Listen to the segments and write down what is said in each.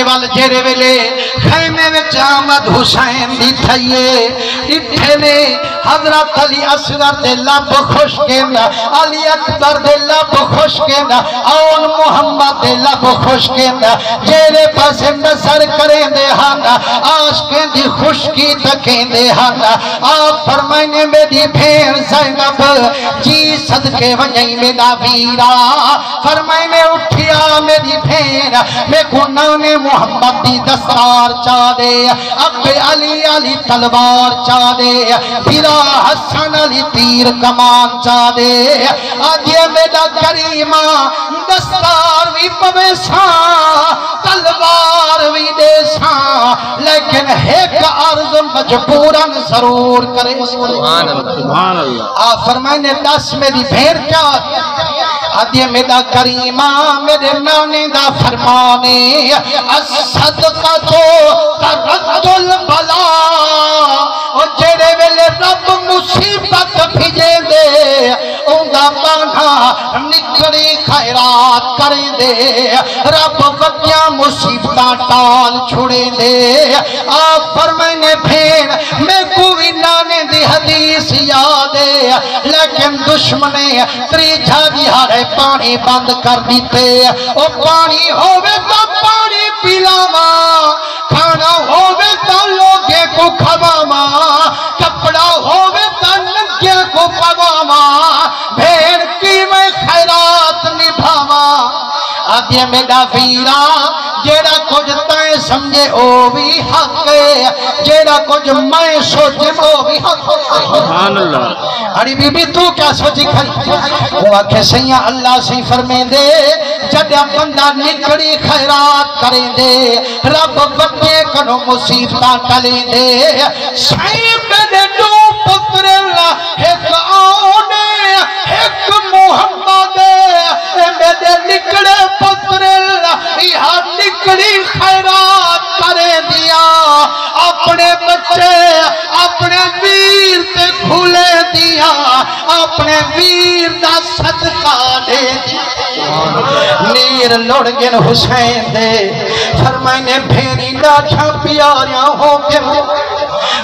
وال جڑے ویلے خیمے وچ آمد حسین دی تھئیے اٹھے نے حضرت علی اصغر دے لب خشکن علی اکبر دے لب خشکن اون محمد دے لب خشکن جڑے پاسے نظر کریں دے ہن عاشقیں دی خشکی تکیں دے ہن آپ فرمائنے میری بھیڑ زینب جی صدقے ونجیں میرا ویرا فرمائنے اٹھیا میری بھیڑ میں گنانے محمد دی دستار چاہ دے اب علی علی تلوار چاہ دے پھرا حسن علی تیر کمان چاہ دے آج یہ میرا کریمہ دستار بھی پویساں تلوار بھی دے ساں لیکن ایک عرض مجبوراً ضرور کرے سبحان اللہ آپ فرمائنے دس میری بھیر چاہ آدھے میرا کریمہ میرے نانے دا فرمانے الصدقہ تو ترد البلا اور جڑے ویلے رب مصیبت بھیجے دے اونگا بانا نکڑی خیرات کریں دے رب وقیاں مصیبتاں ٹال چھوڑے دے آپ فرمائنے بھین میں کوئی نانے دی حدیث یادے لیکن دشمنے تریجھا دیارے پانی بند کر دیتے او پانی ہوئے تو پانی پیلاما کھانا ہوئے تو لوگے کو کھواما کپڑا ہوئے تو ننگے کو پواما بھیڑ کی میں خیرات نبھاما آدھے میرا ویرا جیڑا کچھ تائیں سمجھے او بھی حق ہے جیڑا کچھ میں سوچے او بھی حق ہے سبحان اللہ اڑی بی بی تو کیا سوچی کھائی وہ آکھے سیاں اللہ سی فرمے دے جڑا بندہ نکڑی خیرات کریں دے رب بچے کنو مصیبتاں ٹلیں دے سائیں میرے دو پتر اللہ ایک آنے ایک محمد میرے نکڑے پتر اللہ یہاں نکڑی خیرات کرے دیا اپنے بچے اپنے ویر تے کھولے دیا اپنے ویر دا صدقہ دے دیا نیر لڑ گن حسین دے فرمائنے بھیری دا چھا پیاریاں ہو کے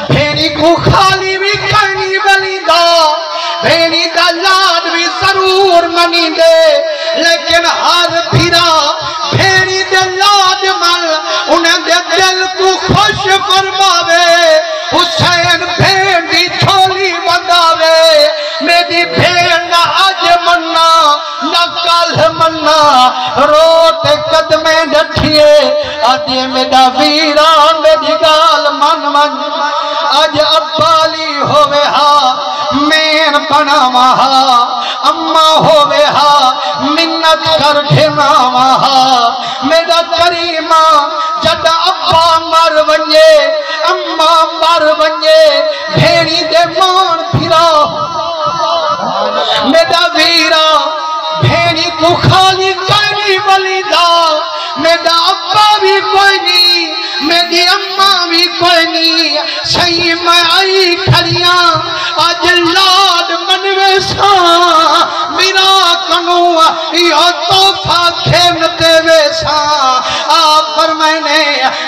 بھیری کو خالی بھی کرنی بلی دا بھیری دا لاد بھی ضرور منی دے لیکن ہر بھیرا بھیری دے لاد مل انہیں دے دل کو خوش فرماوے حسین بھیڑ دی چھولی بنداوے میری بھیڑ نہ آج مننا نہ کل مننا روٹ قدمیں ڈٹھئے آدھے میرا ویران میری گال من من آج ابالی ہوئے ہاں مین بنا مہا اممہ ہوئے ہاں منت کر ڈھنا مہا میرا کریمہ جڑا ابا مر ونجے اممہ مر ونجے بھیڑی دے مان پھرا میرا ویرا بھیڑی کو خالی کرنی ولی دا میرا ابا بھی کوئی نہیں میری اممہ بھی کوئی نہیں صحیح میں آئی کھڑیاں آج لاد منوے ساں میرا کنو یہ توفہ کھیمتے ویساں آپ پر میں نے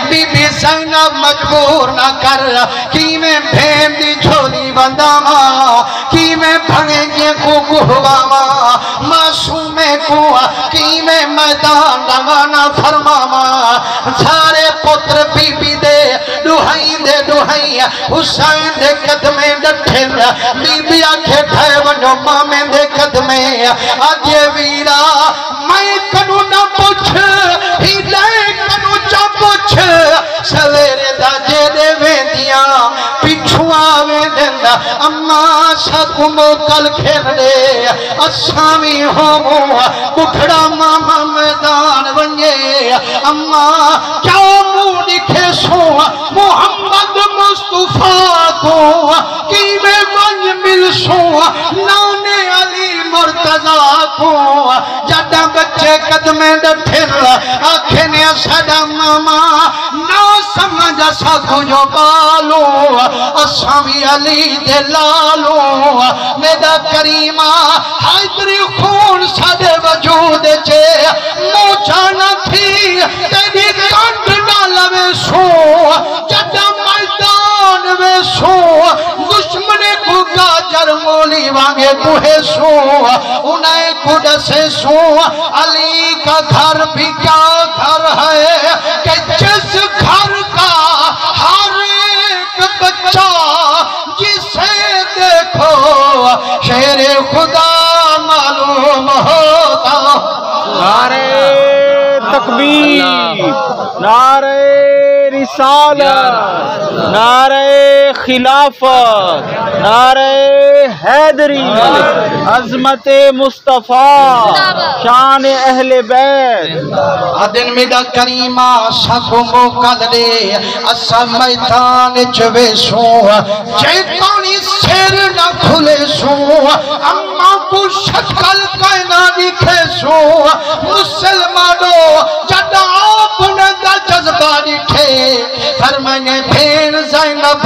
بی بی زینب مجبور نہ کر کی میں بھین دی جھولی بنداما کی میں بھنگے کو گھواما معصومے کو کی میں میدان روانہ فرماما سارے پتر بی بی دے دوہائی حسین دے قدمیں ڈٹھن بی بی آکھے ٹھائے ونجو مامیں دے قدمیں آجے ویرا میں کنو نہ پوچھ ہی لے کنو چا پوچھ سویرے دا جے دے ویندیاں پچھوا ویندن اممہ ساکو موکل کھیل دے اسامی ہومو بکھڑا ماما میدان ونجے اممہ کیا مو دکھے سو محمد مصطفیٰ کو کی میں ونج مل سو نانے علی مرتضیٰ کو جڑا بچے قدمیں ڈٹھر آکھنے سڑا ماما نا سمجھ سکو جو بالو اسامی علی دے لالو میرا کریمہ حیدری خون سڑے وجود چے موچا نہ تھی تیری کنڈ بوہے سو انہیں قدسے سو علی کا گھر بھی کیا گھر ہے کہ جس گھر کا ہر ایک بچہ جسے دیکھو شیر خدا معلوم ہوتا. نعرہ تکبیر، نعرہ رسالت، نعرہ خلافت، نعرہ حیدری، عظمت مصطفیٰ، شان اہل بیت. آدن میڈا کریمہ سکو مقدرے اسا میدان چوے سو چیتانی سیر نہ کھلے سو اما کو شکل کائنا دکھے سو مسلمانو جڑا اپنے دا جذبہ دکھے فرمانے بھین زینب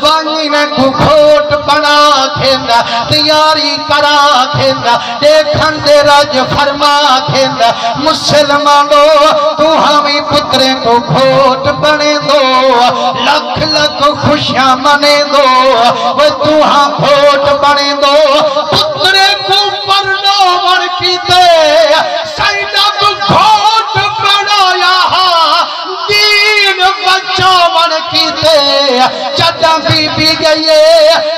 وانگینے کو کھوٹ بنا کھیندا تیاری کرا کھیندا دیکھن دے رج فرما کھیندا مسلمانو تو ہمیں پترے کو کھوٹ بنے دو لکھ لکھ خوشیاں منے دو وہ تو ہاں کھوٹ بنے دو پترے کو پرنو مر کی دے سینب کھوٹ بنایا دین بچہ من کی دے جدہ بی گئیے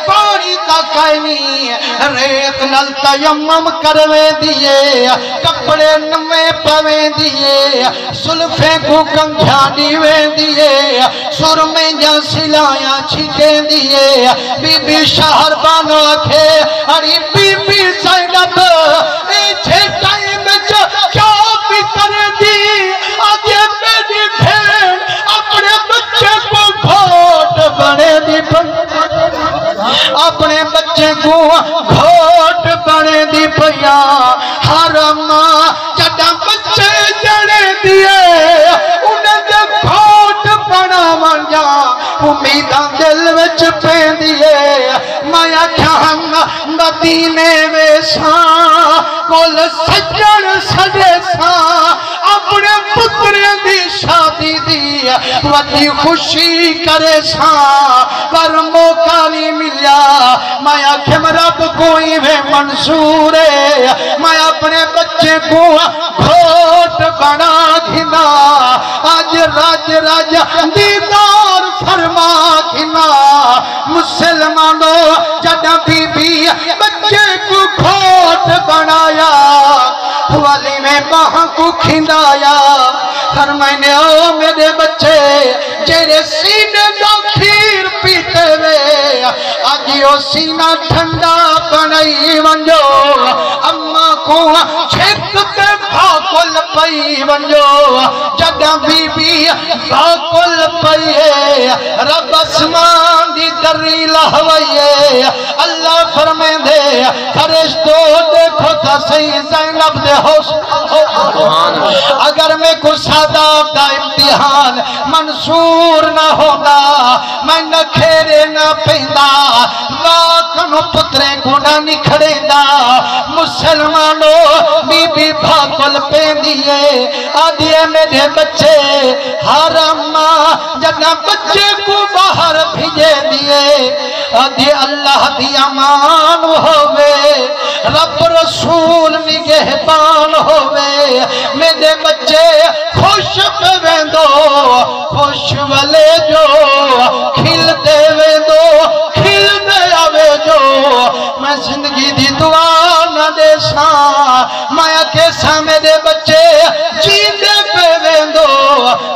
پانی تکائنی ریت نل تیمم کروے دیئے کپڑے نمے پوے دیئے سلفے کو کنکھیا دیوے دیئے سر میں جا سلایا چھٹے دیئے بی بی شہر بانو آکھے اری بی بی زینب ایچھے ٹائم جو کیا بھی کر دی آگے میری بھین اپنے بچے کو گھوٹ بنے دی اپنے بچے کو گھوٹ بنے دی پیا حرم جڑا بچے جڑے دیئے انہیں دے گھوٹ بنا من جا امیدان دل وچ پہ دیئے مایا کیا ہم مدینے میں ساں کول سجن سجے ساں اپنے پترے دی شادی دی وڈی خوشی کرے ساں پر موقع نہیں ملیا مایا کھم رب کوئی میں منصور ہے میں اپنے بچے کو گھوٹ بنا گھنا آج راج راج دیدار فرما گھنا مسلمانوں جڑا بی بی بچے کو گھوٹ بنایا والی میں باہاں کو کھندایا فرمائنے او میرے بچے جیرے سینے دا کھیر پیتے وے آجیو سینہ ٹھنڈا بنائی ونجو اما کو چھکتے بھاکل پئی ونجو جگہ بی بی بھاکل پئی ہے رب اسمان دی دری لہوئی اللہ فرمائے دے فرشتو دیکھو تا صحیح زینب دے اگر میں کو ساداب دا امتحان منصور نہ ہوگا میں نہ کھیرے نہ پیدا لاکھنو پترے کو نہ نکھڑے دا مسلمانوں بی بی بھاکل پہ دیئے آدھیے میرے بچے حرم جگہ بچے کو باہر بھیجے دیئے آدھیے اللہ دی امان ہوئے رب رسول نگہبان ہوئے میرے بچے خوش پہ ویندو خوش والے جو کھل دے ویندو کھل دے آوے جو میں زندگی دی دعا نہ دے ساں مایا کیسا میرے بچے جیندے پہ ویندو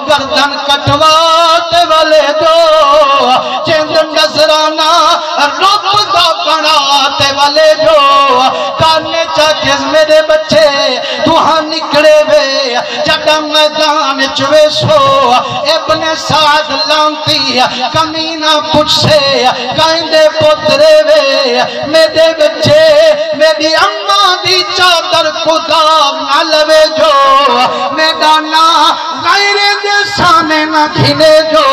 گردن کٹواتے والے جو جند نظرانہ رب دا بناتے والے جو کارنے چاکیز میرے بچے دوہاں نکڑے وے جگہ میدان چوے سو ابن سعد لانتی کمینہ پچھ سے کائندے پترے وے میرے بچے میری اممہ دی چادر کو داغ نہ لوے جو میدانہ غیر دے سانے نہ کھلے جو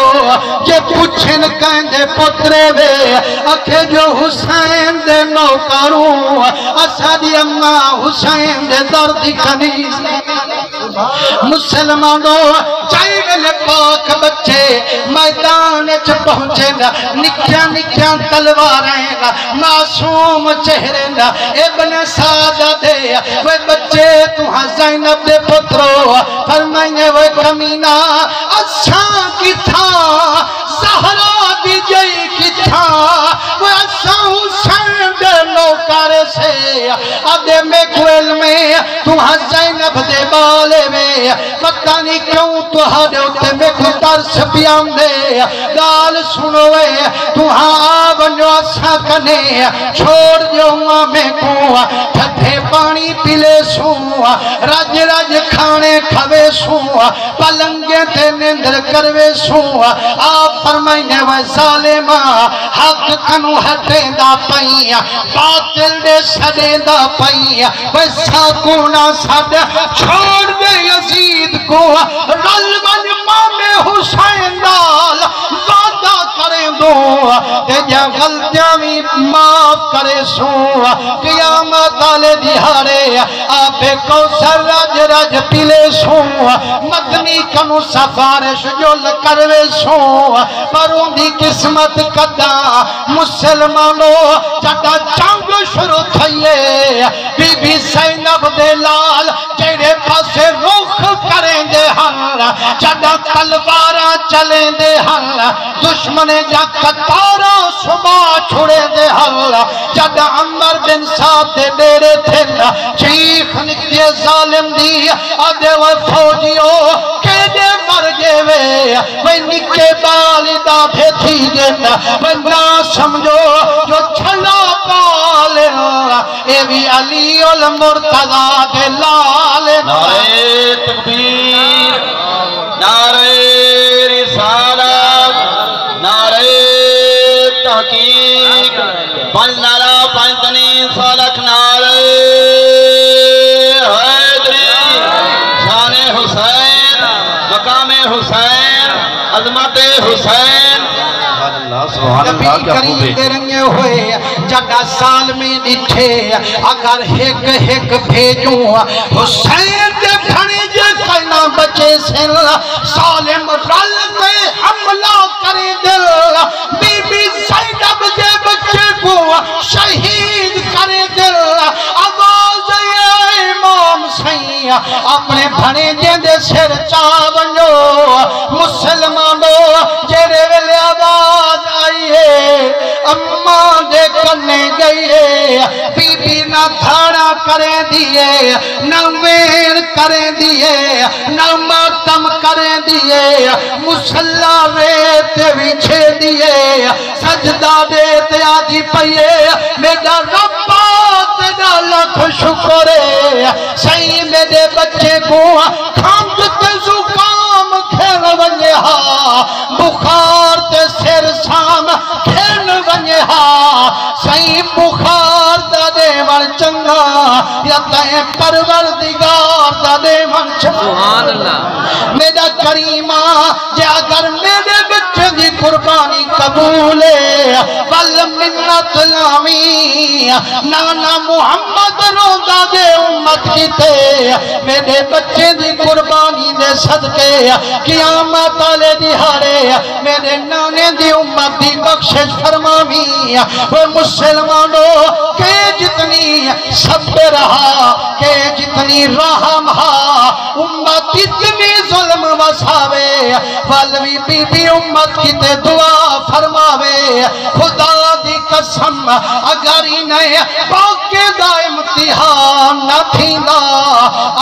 جے پچھن کائندے پترے وے اکھے جو حسین دے نوکروں اسادی اممہ حسین دے دردی کنیز مسلمانوں چاہی ملے پاک بچے میدان چھ پہنچے نا نکیا نکیا تلواریں نا معصوم چہرے نا ابن سادہ دے وہ بچے تمہاں زینب دے پترو فرمائیں وہ کمینہ اچھا کی تھا زہرا دی جئی کی تھا وہ اچھا حسین دے نوکر سے آدھے میں کوئل میں تمہاں زینب دے بالے میں پتہ نہیں کیوں تو ہاں ہوتے میں کوئی ترس پیام دے گال سنوے تمہاں آبنو اچھا کنے چھوڑ دیو ماں میں کوا ٹھٹھے پانی پلے سوا رج رج کھانے کھوے سوا پلنگے تے نندر کروے سوا آپ فرمائنے وہ ظالمہ حق کنو ہٹے دا پائیا باطل دے سڑے دا پائیا وہ ساکونا سڑے چھوڑ دے یزید کو رل بن مام حسین دال وعدہ کریں دو تے جا غلطیاں بھی معاف کرے سو قیامت آلے دیہارے آپ کوثر رج رج پلے سو مدنی کنو سفارش جو لکروے سو پروں دی قسمت کدا مسلمانو جڑا چنگ شروع تھئیے بی بی زینب دے لال جیڑے پاسے رخ کریں دے ہن جڑا تلوارا چلیں دے ہن دشمن جا کتارا صبح چھوڑے دے ہن جڑا عمر بن سعد دے ڈیرے تھے چیخ نکلے ظالم دی آدھے وہ فوجیو کہ دے مر گے وے نکے بالی دا بھیتی گن وہ نا سمجھو جو چھلا پالے اے بھی علی المرتضی دے لال نعرہ تکبیر نعرہ رسالت نعرہ تحقیق پنج نعرہ پنجتنی سالک نعرہ حیدری شان حسین مقام حسین عظمت حسین نبی کریم دے رنگے ہوئے جڑا سال میں ڈٹھے اگر ہک ہک بھیجوں حسین دے بھڑی جے کائنا بچے سن سالم رل تے حملہ کرے دل بی بی زینب دے بچے کو شہید کرے دل آواز امام سائیں اپنے بھڑی جے دے سر چاونو مسلمانو جیرے ویلے آواز آئیے اماں دے کرنے گئیے بی بی نہ تھاڑا کریں دیئے نہ وین کریں دیئے نہ ماتم کریں دیئے مسلح ریتے ویچھے دیئے سجدہ دیتے آدھی پئیے میرا ربا تیرا لکھ شکرے صحیح میرے بچے کو کھانگ تے زکام کھیل ونجے ہاں بخار تے سر سام کھیل ونجے ہاں صحیح بخار دا دے من چنگا یا تے پروردگار دا دے من چنگا میرا کریمہ جے اگر میرے بچے دی قربانی قبولے والمنت لامی نانا محمد روزہ دے امت کی تے میرے بچے دی قربانی دے صدقے قیامت آلے دیہارے میرے نانے دی امت دی بخشش فرمامی وہ مسلمانوں کہ جتنی صبر رہا کہ جتنی رحم ہا امت اتنی ظلم وساوے والوی بی بی امت کی تے دعا فرماوے خدا دی قسم اگر انہیں باقی دا امتحان نہ تھینا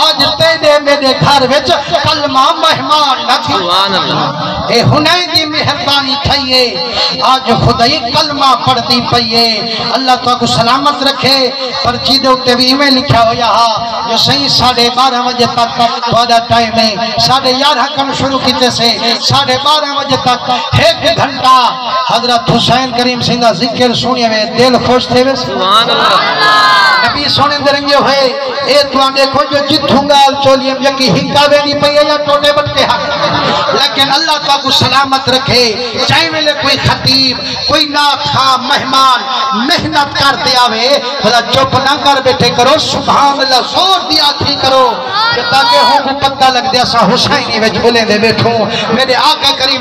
آج تیرے میرے گھر وچ کلمہ مہمان نہ تھینا اے ہنین دی مہربانی تھئیے آج خدای کلمہ پڑھ دی پئیے اللہ تو کو سلامت رکھے پرچی دے اتے بھی میں لکھا ہو یہاں جو صحیح 12:30 بجے تک بہت ٹائم ہے 11:30 کم شروع کیتے سے 12:30 بجے تک 1 گھنٹہ حضرت حسین کریم سنگھ ذکر سنیے میں دل خوش تھے سبحان اللہ نبی سونے درنگے ہوئے اے تو آن دیکھو جو جتھوں گال چولیم یکی ہنکاوے نہیں پئیے یا ٹوٹے بٹکے حق لیکن اللہ تو کو سلامت رکھے چاہے ملے کوئی خطیب کوئی ناکھا مہمان محنت کرتے آوے خدا چپ نہ کر بیٹھے کرو سبحان اللہ زور دیا تھی کرو کہ تاکہ ہوں کو پتہ لگ دیا سا حسینی وچ بولے دے بیٹھوں میرے آقا کریم